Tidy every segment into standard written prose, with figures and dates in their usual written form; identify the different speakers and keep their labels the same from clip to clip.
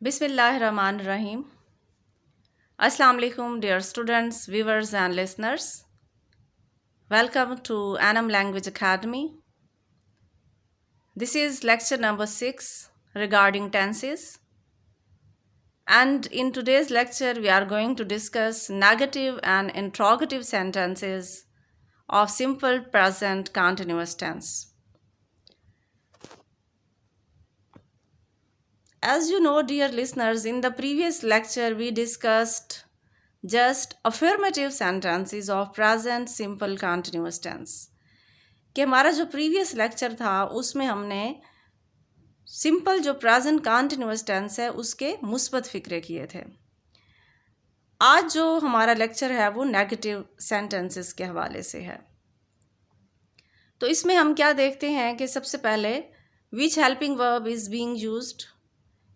Speaker 1: Bismillahirrahmanirrahim. Assalamu alaikum, dear students, viewers, and listeners. Welcome to Anam Language Academy. This is lecture number 6 regarding tenses. And in today's lecture, we are going to discuss negative and interrogative sentences of simple present continuous tense. As you know, dear listeners, in the previous lecture, we discussed just affirmative sentences of present simple continuous tense कि हमारा जो previous lecture था उसमें हमने simple जो present continuous tense है उसके मुस्बत फ़िक्रे किए थे। आज जो हमारा लेक्चर है वो नेगेटिव सेंटेंसेस के हवाले से है। तो इसमें हम क्या देखते हैं कि सबसे पहले which helping verb is being used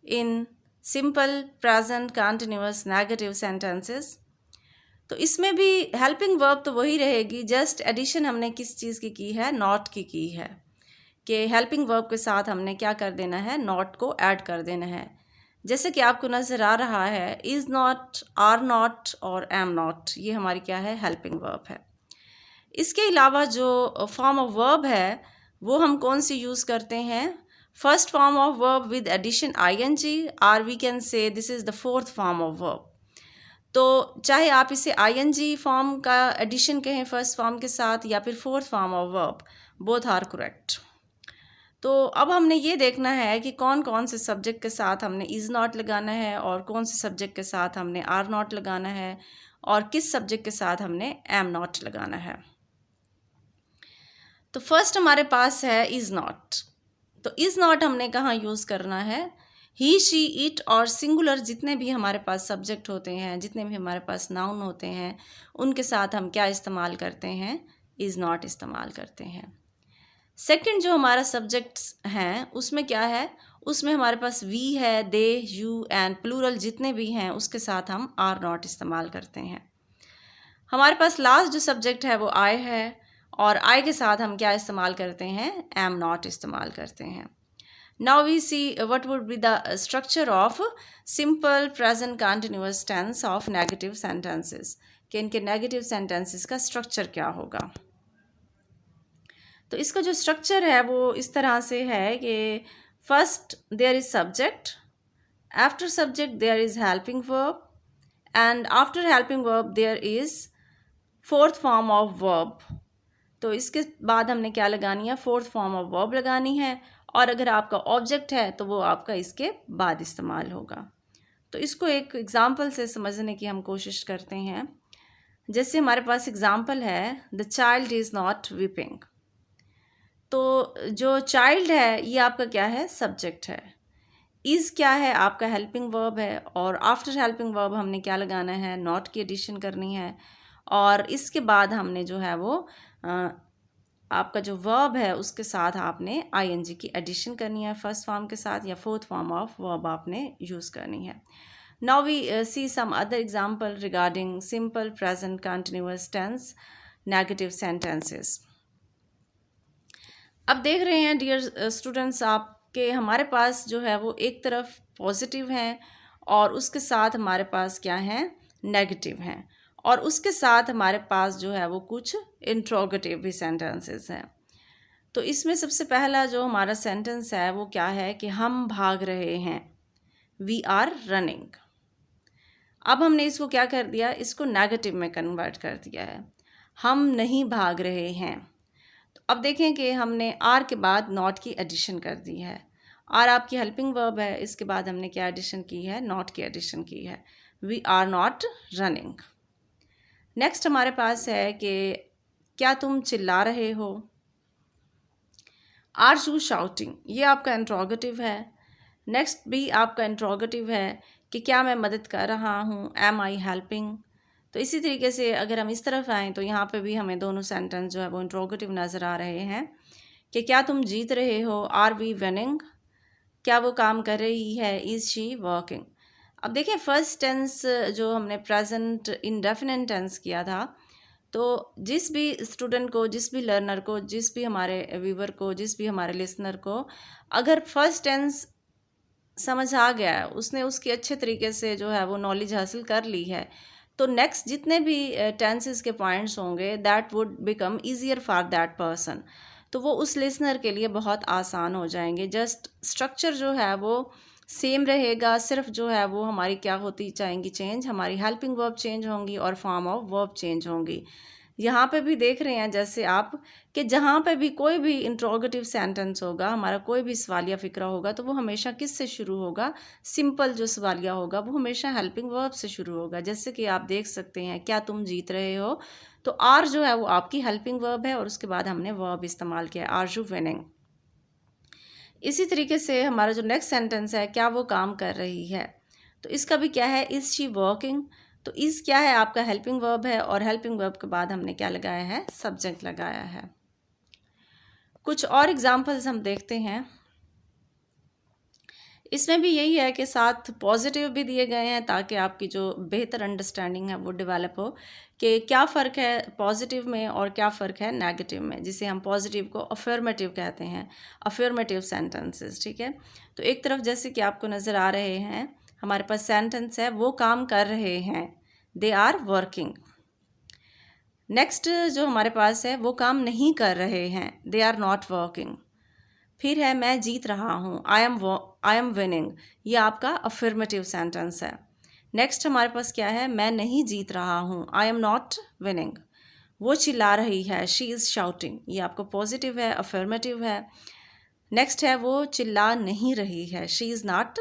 Speaker 1: in simple present continuous negative sentences. तो इसमें भी हेल्पिंग वर्ब तो वही रहेगी, जस्ट एडिशन हमने किस चीज़ की है, नॉट की है कि हेल्पिंग वर्ब के साथ हमने क्या कर देना है, नॉट को ऐड कर देना है। जैसे कि आपको नज़र आ रहा है इज़ नॉट, आर नॉट और एम नॉट, ये हमारी क्या है, हेल्पिंग वर्ब है। इसके अलावा जो फॉर्म ऑफ वर्ब है वो हम कौन सी यूज़ करते हैं, first form of verb with addition ING, or we can say this is the fourth form of verb. तो चाहे आप इसे आईएनजी फॉर्म का एडिशन कहें फर्स्ट फॉर्म के साथ या फिर fourth form of verb, both are correct. तो अब हमने ये देखना है कि कौन कौन से सब्जेक्ट के साथ हमने इज़ नॉट लगाना है और कौन से सब्जेक्ट के साथ हमने आर नॉट लगाना है और किस सब्जेक्ट के साथ हमने एम नॉट लगाना है। तो फर्स्ट हमारे पास है इज़ नॉट। तो इज़ नॉट हमने कहाँ यूज़ करना है, ही शी इट और सिंगुलर जितने भी हमारे पास सब्जेक्ट होते हैं, जितने भी हमारे पास नाउन होते हैं, उनके साथ हम क्या इस्तेमाल करते हैं, इज़ नॉट इस्तेमाल करते हैं। सेकंड जो हमारा सब्जेक्ट्स हैं उसमें क्या है, उसमें हमारे पास वी है, दे, यू एंड प्लूरल जितने भी हैं उसके साथ हम आर नॉट इस्तेमाल करते हैं। हमारे पास लास्ट जो सब्जेक्ट है वो आई है और आई के साथ हम क्या इस्तेमाल करते हैं, एम नॉट इस्तेमाल करते हैं। Now we see what would be the structure of simple present continuous tense of negative sentences, कि इनके नेगेटिव सेंटेंसेस का स्ट्रक्चर क्या होगा। तो इसका जो स्ट्रक्चर है वो इस तरह से है कि first there is subject, after subject there is helping verb and after helping verb there is fourth form of verb. तो इसके बाद हमने क्या लगानी है, फोर्थ फॉर्म ऑफ वर्ब लगानी है और अगर आपका ऑब्जेक्ट है तो वो आपका इसके बाद इस्तेमाल होगा। तो इसको एक एग्ज़ाम्पल से समझने की हम कोशिश करते हैं। जैसे हमारे पास एग्ज़ाम्पल है the child is not weeping. तो जो चाइल्ड है ये आपका क्या है, सब्जेक्ट है। इज़ क्या है, आपका हेल्पिंग वर्ब है और आफ्टर हेल्पिंग वर्ब हमने क्या लगाना है, नॉट की एडिशन करनी है और इसके बाद हमने जो है वो आपका जो वर्ब है उसके साथ आपने आईएनजी की एडिशन करनी है फर्स्ट फॉर्म के साथ या फोर्थ फॉर्म ऑफ वर्ब आपने यूज़ करनी है। Now we see some other example regarding simple present continuous tense negative sentences. अब देख रहे हैं डियर स्टूडेंट्स आपके हमारे पास जो है वो एक तरफ पॉजिटिव हैं और उसके साथ हमारे पास क्या हैं, नेगेटिव हैं और उसके साथ हमारे पास जो है वो कुछ इंट्रोगेटिव भी सेंटेंसेस हैं। तो इसमें सबसे पहला जो हमारा सेंटेंस है वो क्या है कि हम भाग रहे हैं, वी आर रनिंग। अब हमने इसको क्या कर दिया, इसको नेगेटिव में कन्वर्ट कर दिया है, हम नहीं भाग रहे हैं। तो अब देखें कि हमने आर के बाद नॉट की एडिशन कर दी है। आर आपकी हेल्पिंग वर्ब है, इसके बाद हमने क्या एडिशन की है, नॉट की एडिशन की है, we are not running. Next हमारे पास है कि क्या तुम चिल्ला रहे हो, आर यू शाउटिंग, ये आपका इंट्रोगेटिव है। नेक्स्ट भी आपका इंट्रोगेटिव है कि क्या मैं मदद कर रहा हूँ, एम आई हेल्पिंग। तो इसी तरीके से अगर हम इस तरफ आएँ तो यहाँ पे भी हमें दोनों सेंटेंस जो है वो इंट्रोगेटिव नज़र आ रहे हैं कि क्या तुम जीत रहे हो, आर वी विनिंग, क्या वो काम कर रही है, इज़ शी वर्किंग। अब देखिए फर्स्ट टेंस जो हमने प्रेजेंट इंडेफिनिट टेंस किया था, तो जिस भी स्टूडेंट को, जिस भी लर्नर को, जिस भी हमारे व्यूवर को, जिस भी हमारे लिसनर को अगर फर्स्ट टेंस समझ आ गया है, उसने उसकी अच्छे तरीके से जो है वो नॉलेज हासिल कर ली है, तो नेक्स्ट जितने भी टेंसेस के पॉइंट्स होंगे that would become easier for that person, तो वो उस लिसनर के लिए बहुत आसान हो जाएंगे। जस्ट स्ट्रक्चर जो है वो सेम रहेगा, सिर्फ जो है वो हमारी क्या होती जाएंगी चेंज, हमारी हेल्पिंग वर्ब चेंज होंगी और फॉर्म ऑफ वर्ब चेंज होंगी। यहाँ पे भी देख रहे हैं जैसे आप कि जहाँ पे भी कोई भी इंट्रोगेटिव सेंटेंस होगा, हमारा कोई भी सवालिया फ़िक्रा होगा, तो वो हमेशा किस से शुरू होगा, सिंपल जो सवालिया होगा वो हमेशा हेल्पिंग वर्ब से शुरू होगा। जैसे कि आप देख सकते हैं, क्या तुम जीत रहे हो, तो आर जो है वो आपकी हेल्पिंग वर्ब है और उसके बाद हमने वर्ब इस्तेमाल किया, आर यू विनिंग। इसी तरीके से हमारा जो नेक्स्ट सेंटेंस है, क्या वो काम कर रही है, तो इसका भी क्या है, इज़ शी वर्किंग। तो इज़ क्या है, आपका हेल्पिंग वर्ब है और हेल्पिंग वर्ब के बाद हमने क्या लगाया है, सब्जेक्ट लगाया है। कुछ और एग्जांपल्स हम देखते हैं। इसमें भी यही है कि साथ पॉजिटिव भी दिए गए हैं ताकि आपकी जो बेहतर अंडरस्टैंडिंग है वो डेवलप हो कि क्या फ़र्क है पॉजिटिव में और क्या फ़र्क है नेगेटिव में, जिसे हम पॉजिटिव को अफर्मेटिव कहते हैं, अफर्मेटिव सेंटेंसेस। ठीक है, तो एक तरफ जैसे कि आपको नज़र आ रहे हैं, हमारे पास सेंटेंस है वो काम कर रहे हैं, दे आर वर्किंग। नेक्स्ट जो हमारे पास है वो काम नहीं कर रहे हैं, दे आर नॉट वर्किंग। फिर है मैं जीत रहा हूँ, आई एम विनिंग, ये आपका अफर्मेटिव सेंटेंस है। नेक्स्ट हमारे पास क्या है, मैं नहीं जीत रहा हूँ, आई एम नॉट विनिंग। वो चिल्ला रही है, शी इज़ शाउटिंग, ये आपका पॉजिटिव है, अफर्मेटिव है। नेक्स्ट है वो चिल्ला नहीं रही है, शी इज़ नॉट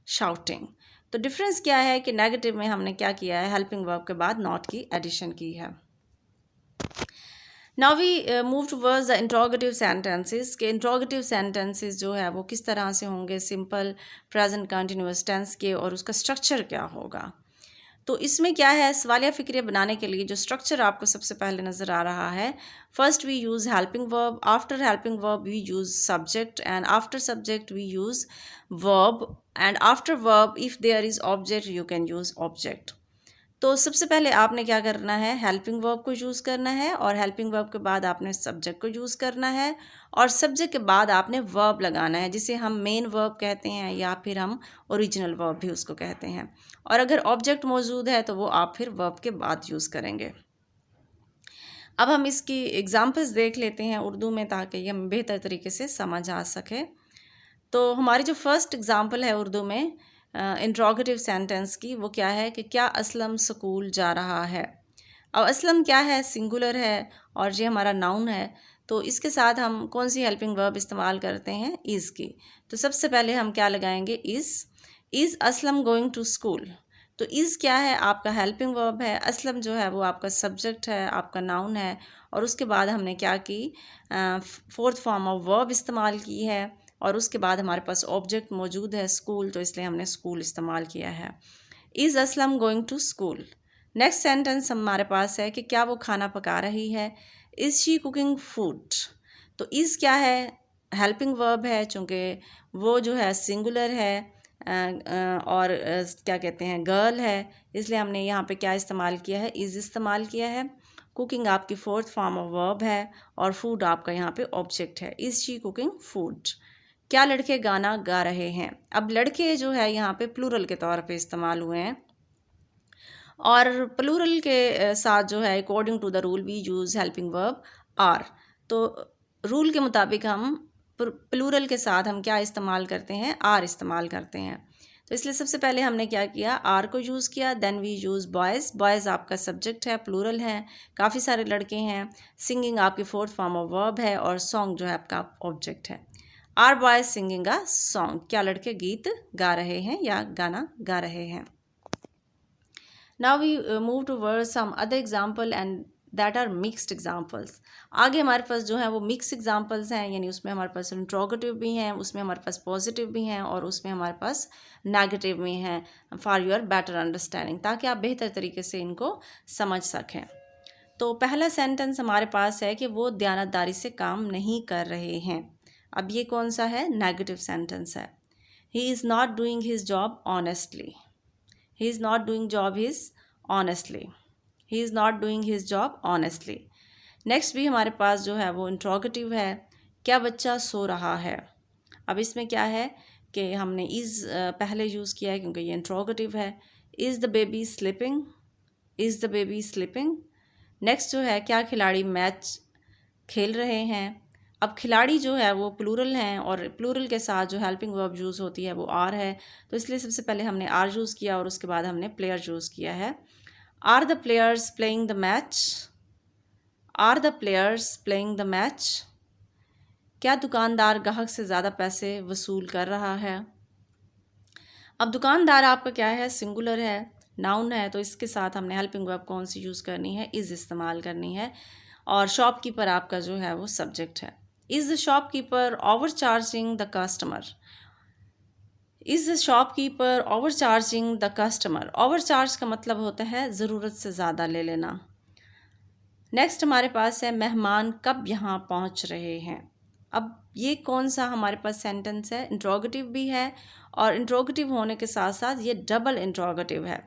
Speaker 1: शाउटिंग। तो डिफरेंस क्या है कि नेगेटिव में हमने क्या किया है, हेल्पिंग वर्ब के बाद नॉट की एडिशन की है। Now we move towards the interrogative sentences के इंट्रोगेटिव सेंटेंसेस जो है वो किस तरह से होंगे, सिंपल प्रेजेंट कंटिन्यूअस टेंस के, और उसका स्ट्रक्चर क्या होगा। तो इसमें क्या है, सवालिया फ़िक्रिया बनाने के लिए जो स्ट्रक्चर आपको सबसे पहले नज़र आ रहा है, first we use helping verb, after helping verb we use subject, and after subject we use verb, and after verb if there is object you can use object. तो सबसे पहले आपने क्या करना है, हेल्पिंग वर्ब को यूज़ करना है, और हेल्पिंग वर्ब के बाद आपने सब्जेक्ट को यूज़ करना है, और सब्जेक्ट के बाद आपने वर्ब लगाना है, जिसे हम मेन वर्ब कहते हैं या फिर हम ओरिजिनल वर्ब भी उसको कहते हैं। और अगर ऑब्जेक्ट मौजूद है तो वो आप फिर वर्ब के बाद यूज़ करेंगे। अब हम इसकी एग्जांपल्स देख लेते हैं उर्दू में ताकि ये हम बेहतर तरीके से समझ आ सके। तो हमारी जो फर्स्ट एग्जांपल है उर्दू में इंट्रोगेटिव सेंटेंस की, वो क्या है कि क्या असलम स्कूल जा रहा है। अब असलम क्या है, सिंगुलर है और ये हमारा नाउन है, तो इसके साथ हम कौन सी हेल्पिंग वर्ब इस्तेमाल करते हैं, इज़ की। तो सबसे पहले हम क्या लगाएंगे, is Aslam going to school. तो इज़ क्या है, आपका हेल्पिंग वर्ब है, असलम जो है वो आपका सब्जेक्ट है, आपका नाउन है, और उसके बाद हमने क्या की, फोर्थ फॉर्म ऑफ वर्ब इस्तेमाल की है, और उसके बाद हमारे पास ऑब्जेक्ट मौजूद है स्कूल, तो इसलिए हमने स्कूल इस्तेमाल किया है। Is Aslam going to school. Next sentence हमारे पास है कि क्या वो खाना पका रही है, इज़ शी कुकिंग फूड। तो इज़ क्या है, हेल्पिंग वर्ब है, चूँकि वो जो है सिंगुलर है और क्या कहते हैं गर्ल है, इसलिए हमने यहाँ पे क्या इस्तेमाल किया है, इज़ इस्तेमाल किया है। कुकिंग आपकी फोर्थ फॉर्म ऑफ वर्ब है, और फूड आपका यहाँ पे ऑब्जेक्ट है, इज़ शी कुकिंग फूड। क्या लड़के गाना गा रहे हैं। अब लड़के जो है यहाँ पे प्लूरल के तौर पे इस्तेमाल हुए हैं, और प्लूरल के साथ जो है according to the rule we use helping verb are. तो रूल के मुताबिक हम प्लूरल के साथ हम क्या इस्तेमाल करते हैं, आर इस्तेमाल करते हैं। तो इसलिए सबसे पहले हमने क्या किया, आर को यूज़ किया, then we use boys. Boys आपका सब्जेक्ट है, प्लूरल है, काफ़ी सारे लड़के हैं। सिंगिंग आपकी फोर्थ फॉर्म ऑफ वर्ब है, और सॉन्ग जो है आपका ऑब्जेक्ट है। Are boys singing a song, क्या लड़के गीत गा रहे हैं या गाना गा रहे हैं। Now we move towards some other example and that are mixed examples. आगे हमारे पास जो है वो मिक्स एग्जाम्पल्स हैं, यानी उसमें हमारे पास इंट्रोगेटिव भी हैं, उसमें हमारे पास पॉजिटिव भी हैं, और उसमें हमारे पास नेगेटिव भी हैं, फॉर योर बेटर अंडरस्टैंडिंग, ताकि आप बेहतर तरीके से इनको समझ सकें। तो पहला सेंटेंस हमारे पास है कि वो दयानतदारी से काम नहीं कर रहे हैं। अब ये कौन सा है, नेगेटिव सेंटेंस है। He is not doing his job honestly. He is not doing job his honestly. He is not doing his job honestly. Next भी हमारे पास जो है वो इंट्रोगेटिव है, क्या बच्चा सो रहा है। अब इसमें क्या है, कि हमने इज़ पहले यूज़ किया है क्योंकि ये इंट्रोगेटिव है। Is the baby sleeping, is the baby sleeping. Next जो है, क्या खिलाड़ी मैच खेल रहे हैं। अब खिलाड़ी जो है वो प्लूरल हैं और प्लूरल के साथ जो हेल्पिंग वर्ब यूज़ होती है वो आर है, तो इसलिए सबसे पहले हमने आर यूज़ किया और उसके बाद हमने प्लेयर यूज़ किया है। Are the players playing the match, are the players playing the match. क्या दुकानदार ग्राहक से ज़्यादा पैसे वसूल कर रहा है। अब दुकानदार आपका क्या है, सिंगुलर है, नाउन है, तो इसके साथ हमने हेल्पिंग वर्ब कौन सी यूज़ करनी है, इज़ इस्तेमाल करनी है। और शॉपकीपर आपका जो है वो सब्जेक्ट है। Is the shopkeeper over charging the customer, is the shopkeeper over charging the customer. Over charge का मतलब होता है ज़रूरत से ज़्यादा ले लेना। नेक्स्ट हमारे पास है, मेहमान कब यहाँ पहुँच रहे हैं। अब ये कौन सा हमारे पास सेंटेंस है, इंट्रोगेटिव भी है और इंट्रोगेटिव होने के साथ साथ ये डबल इंट्रोगेटिव है।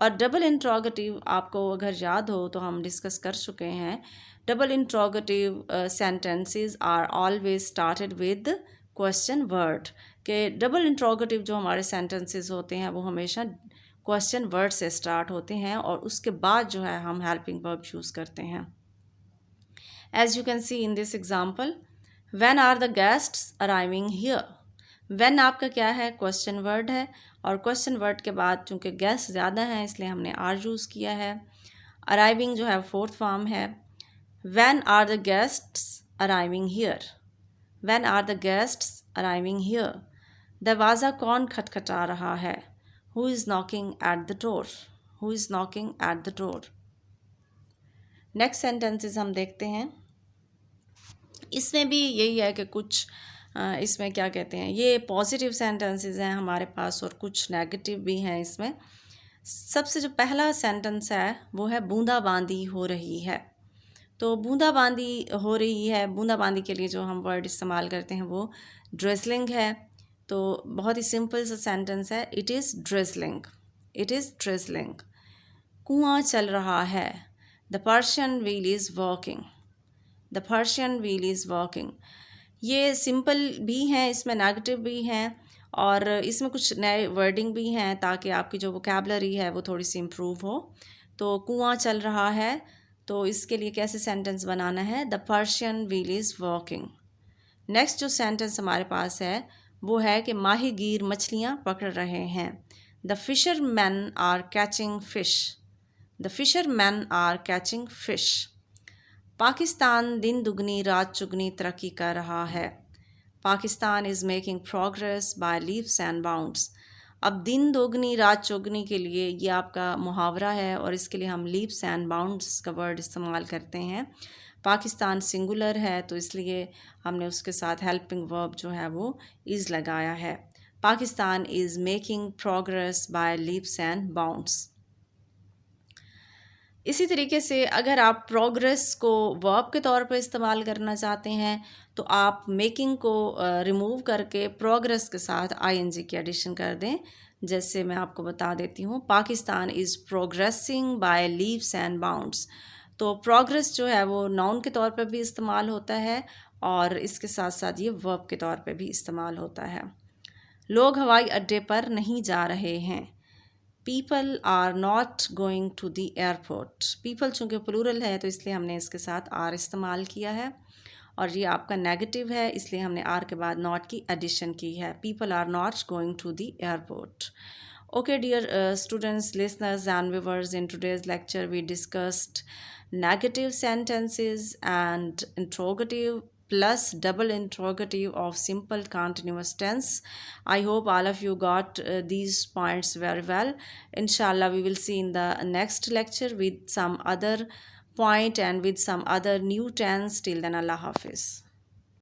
Speaker 1: और डबल इंट्रोगेटिव आपको अगर याद हो तो हम डिस्कस कर चुके हैं। Double interrogative sentences are always started with question word, के डबल इंट्रोगेटिव जो हमारे सेंटेंसेस होते हैं वो हमेशा क्वेश्चन वर्ड से स्टार्ट होते हैं और उसके बाद जो है हम हेल्पिंग वर्ब यूज़ करते हैं। As you can see in this example, when are the guests arriving here. When आपका क्या है, क्वेश्चन वर्ड है और क्वेश्चन वर्ड के बाद चूँकि गेस्ट ज़्यादा हैं इसलिए हमने आर यूज़ किया है। अराइविंग जो है फोर्थ फॉर्म है। When are the guests arriving here, when are the guests arriving here. दरवाज़ा कौन खटखटा रहा है, who is knocking at the door, who is knocking at the door. Next sentences हम देखते हैं। इसमें भी यही है कि कुछ इसमें क्या कहते हैं, ये पॉजिटिव सेंटेंसेस हैं हमारे पास और कुछ नेगेटिव भी हैं इसमें। सबसे जो पहला सेंटेंस है वो है बूंदाबांदी हो रही है। तो बूंदाबांदी हो रही है, बूंदाबांदी के लिए जो हम वर्ड इस्तेमाल करते हैं वो ड्रिजलिंग है। तो बहुत ही सिंपल सा सेंटेंस है, it is drizzling, it is drizzling. कुआं चल रहा है, the Persian wheel is working, the Persian wheel is working. ये सिंपल भी हैं, इसमें नेगेटिव भी हैं और इसमें कुछ नए वर्डिंग भी हैं ताकि आपकी जो वोकैबुलरी है वो थोड़ी सी इम्प्रूव हो। तो कुआं चल रहा है, तो इसके लिए कैसे सेंटेंस बनाना है, the Persian wheel is working. Next जो सेंटेंस हमारे पास है वो है कि माहीगीर मछलियाँ पकड़ रहे हैं, the fisherman are catching fish, the fisherman are catching fish. Pakistan दिन दुगनी रात चुगनी तरक्की कर रहा है, Pakistan is making progress by leaps and bounds. अब दिन दोगुनी रात चौगुनी के लिए ये आपका मुहावरा है और इसके लिए हम लीप्स एंड बाउंड्स का वर्ड इस्तेमाल करते हैं। पाकिस्तान सिंगुलर है तो इसलिए हमने उसके साथ हेल्पिंग वर्ब जो है वो इज़ लगाया है। Pakistan is making progress by leaps and bounds. इसी तरीके से अगर आप प्रोग्रेस को वर्ब के तौर पर इस्तेमाल करना चाहते हैं तो आप मेकिंग को रिमूव करके प्रोग्रेस के साथ आईएनजी की एडिशन कर दें। जैसे मैं आपको बता देती हूँ, Pakistan is progressing by leaps and bounds. तो प्रोग्रेस जो है वो नाउन के तौर पर भी इस्तेमाल होता है और इसके साथ साथ ये वर्ब के तौर पर भी इस्तेमाल होता है। लोग हवाई अड्डे पर नहीं जा रहे हैं, people are not going to the airport. People चूँकि प्लूरल है तो इसलिए हमने इसके साथ आर इस्तेमाल किया है और ये आपका नेगेटिव है इसलिए हमने आर के बाद नॉट की एडिशन की है। People are not going to the airport. Okay, dear students, listeners and viewers, in today's lecture we discussed negative sentences and interrogative plus double interrogative of simple continuous tense. I hope all of you got these points very well. Inshallah, we will see in the next lecture with some other point and with some other new tense. Till then, Allah Hafiz.